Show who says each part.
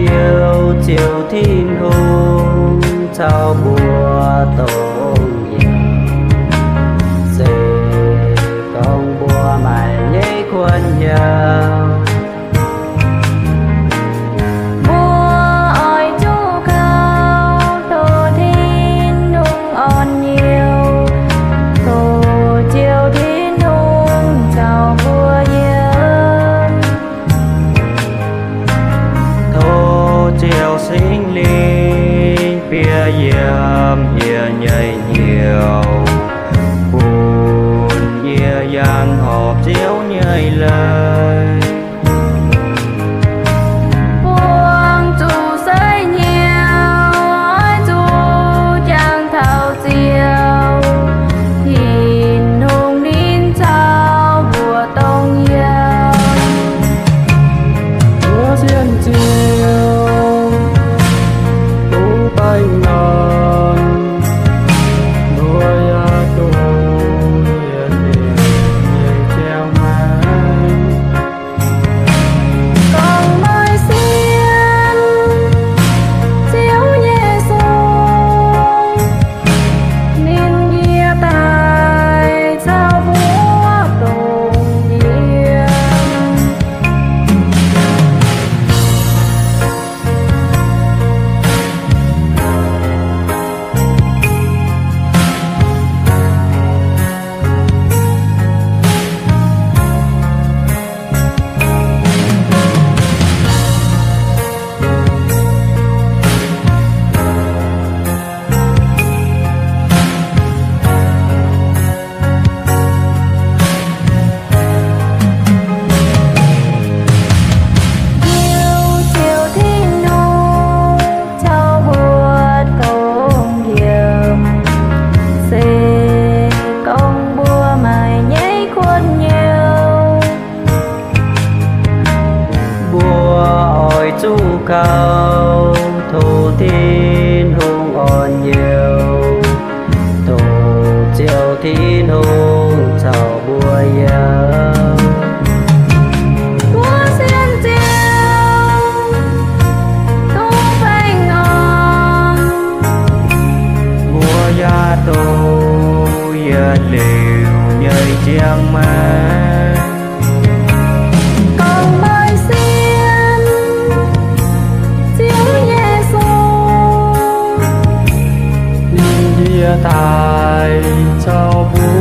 Speaker 1: yêu chiều thiên hùng trao bùa tôn hiền sẽ công bùa mày nhảy quân nhau sinh linh bia yếm nhẹ nhảy nhiều buồn nhẹ nhàng họp chiếu nhảy lời
Speaker 2: buông chủ xây nhiều ôi chủ chẳng thảo chiều nhìn hùng nín trao bùa tông yêu
Speaker 1: chúa xiên chiều anh non đôi tu hiền hiền nhảy treo mái
Speaker 2: còn mai xiên chiếu nhẹ xuống nên nghe tài trao búa tùng hiền
Speaker 1: chu cao thổ thiên hùng on nhiều thổ chiều thiên hùng chào bùa yêu
Speaker 2: búa xiên chiều tu phải ngon
Speaker 1: bùa gia tu ya liều nhơi chiang mai tài trao búa